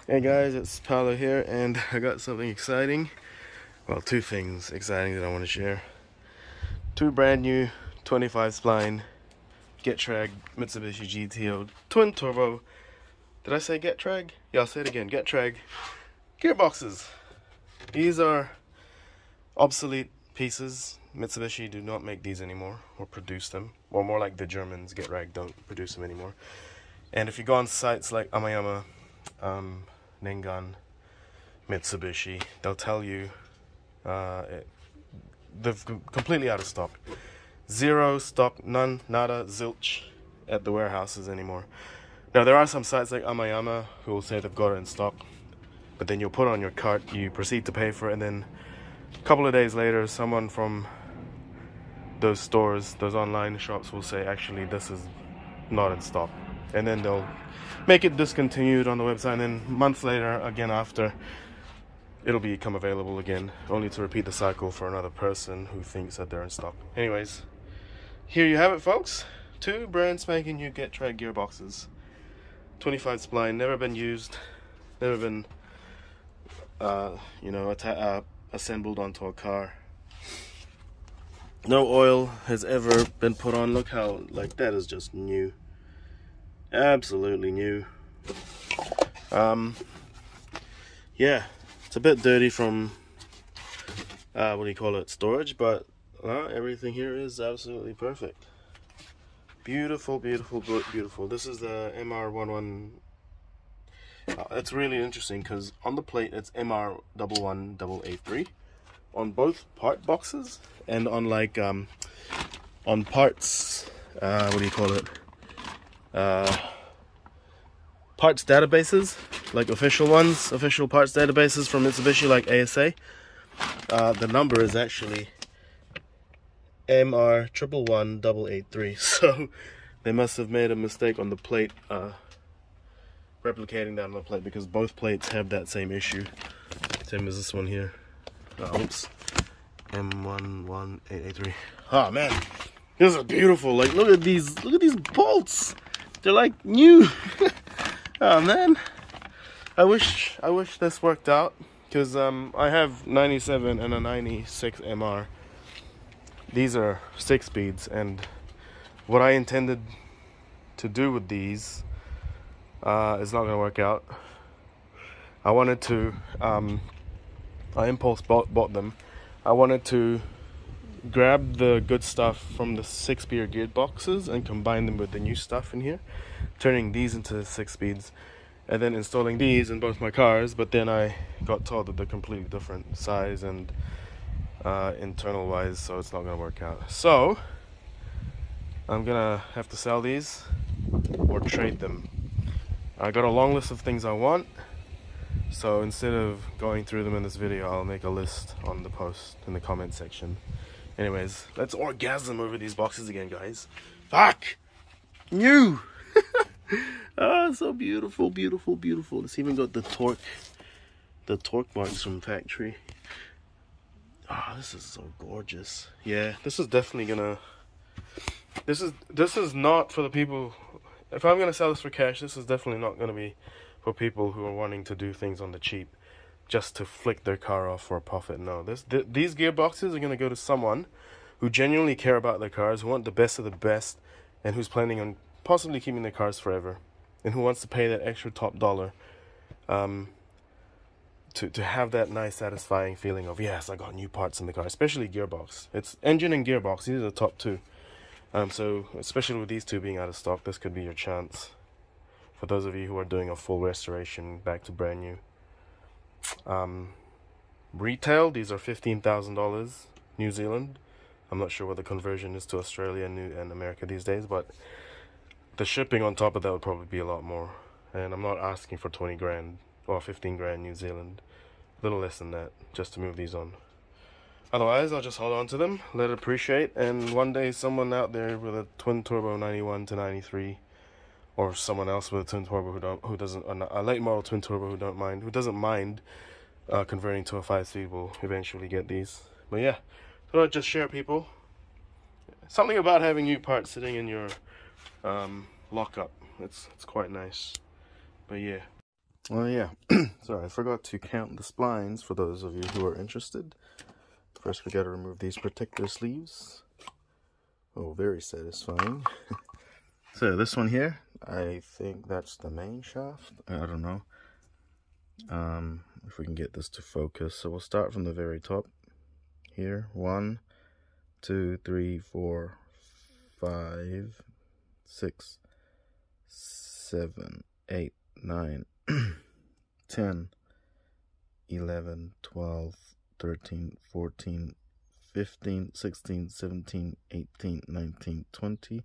Hey guys, it's Paolo here, and I got something exciting. Well, two things exciting that I want to share. Two brand new 25 spline GetTrag Mitsubishi GTO Twin Turbo. Did I say GetTrag? Yeah, I'll say it again. GetTrag gearboxes. These are obsolete pieces. Mitsubishi do not make these anymore or produce them. Or more like the Germans, GetTrag, don't produce them anymore. And if you go on sites like Amayama, Nengun, Mitsubishi, they'll tell you they're completely out of stock. Zero stock, none, nada, zilch at the warehouses anymore. Now there are some sites like Amayama who will say they've got it in stock, but then you'll put it on your cart, you proceed to pay for it, and then a couple of days later someone from those stores, those online shops, will say actually this is not in stock, and then they'll make it discontinued on the website, and then months later, again after, it'll become available again, only to repeat the cycle for another person who thinks that they're in stock. Anyways, here you have it, folks. Two brand spanking new GetTrag gearboxes. 25 spline, never been used, never been assembled onto a car. No oil has ever been put on. Look how, like, that is just new. Absolutely new. Yeah, it's a bit dirty from storage, but everything here is absolutely perfect. Beautiful, beautiful, beautiful. This is the MR11. It's really interesting because on the plate it's MR11883 on both part boxes, and on like on parts parts databases, like official parts databases from Mitsubishi, like ASA, the number is actually MR111883. So they must have made a mistake on the plate, replicating that on the plate, because both plates have that same issue, same as this one here. Oops, M11883. Oh man, this is beautiful. Like, look at these bolts. They're like new. Oh man, I wish this worked out, because I have 97 and a 96 MR. These are 6 speeds, and what I intended to do with these is not going to work out. I wanted to, I impulse bought them. I wanted to grab the good stuff from the 6-speed gearboxes and combine them with the new stuff in here, turning these into 6 speeds, and then installing these in both my cars. But then I got told that they're completely different size and internal wise, so it's not gonna work out. So I'm gonna have to sell these or trade them. I got a long list of things I want, so instead of going through them in this video, I'll make a list on the post in the comment section. Anyways, let's orgasm over these boxes again, guys. Fuck! New! Ah, so beautiful, beautiful, beautiful. It's even got the torque marks from factory. Ah, this is so gorgeous. Yeah, this is definitely gonna... This is not for the people... If I'm gonna sell this for cash, this is definitely not gonna be for people who are wanting to do things on the cheap, just to flick their car off for a profit. No, these gearboxes are going to go to someone who genuinely care about their cars, who want the best of the best, and who's planning on possibly keeping their cars forever, and who wants to pay that extra top dollar to have that nice satisfying feeling of, yes, I got new parts in the car. Especially gearbox. It's engine and gearbox, these are the top two. So especially with these two being out of stock, this could be your chance for those of you who are doing a full restoration back to brand new. Retail, these are $15,000 New Zealand. I'm not sure what the conversion is to Australia and America these days, but the shipping on top of that would probably be a lot more. And I'm not asking for 20 grand or 15 grand New Zealand, a little less than that, just to move these on. Otherwise, I'll just hold on to them, let it appreciate, and one day someone out there with a twin turbo 91 to 93, or someone else with a twin turbo who doesn't, a late model twin turbo who doesn't mind converting to a 5-speed will eventually get these. But yeah, thought I'd just share, people. Something about having new parts sitting in your lockup. It's quite nice. But yeah. Oh yeah, sorry, I forgot to count the splines for those of you who are interested. First we gotta remove these protector sleeves. Oh, very satisfying. So this one here, I think that's the main shaft. I don't know. If we can get this to focus. So we'll start from the very top here. 1, 2, 3, 4, 5, 6, 7, 8, 9, 10, 11, 12, 13, 14, 15, 16, 17, 18, 19, 20,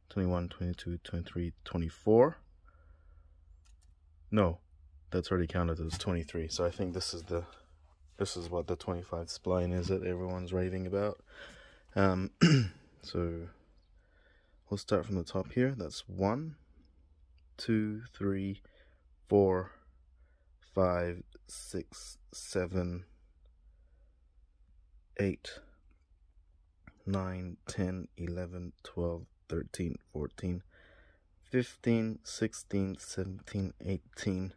21, 22, 23, 24. No, that's already counted as 23. So I think this is what the 25 spline is that everyone's raving about. So we'll start from the top here. That's 1, 2, 3, 4, 5, 6, 7, 8, 9, 10, 11, 12, 13, 14, 15, 16, 17, 18,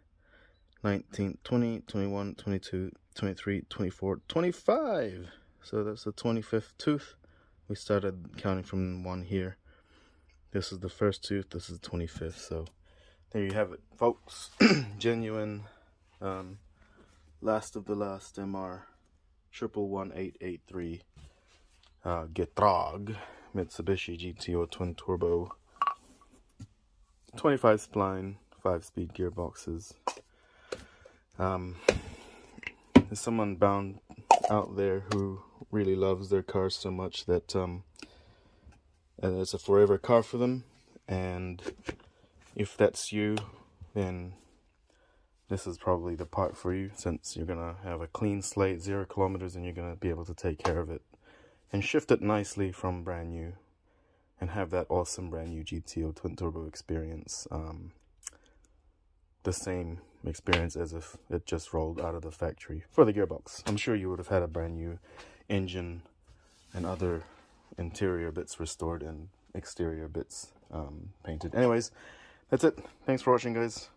19, 20, 21, 22, 23, 24, 25. So that's the 25th tooth. We started counting from 1 here. This is the first tooth, this is the 25th. So there you have it, folks. Genuine last of the last MR 111883 GETRAG Mitsubishi GTO Twin Turbo, 25 spline, 5 speed gearboxes. There's someone bound out there who really loves their cars so much that it's a forever car for them. And if that's you, then this is probably the part for you, since you're gonna have a clean slate, 0 kilometers, and you're gonna be able to take care of it and shift it nicely from brand new and have that awesome brand new GTO Twin Turbo experience. The same experience as if it just rolled out of the factory for the gearbox. I'm sure you would have had a brand new engine and other interior bits restored and exterior bits painted. Anyways, that's it. Thanks for watching, guys.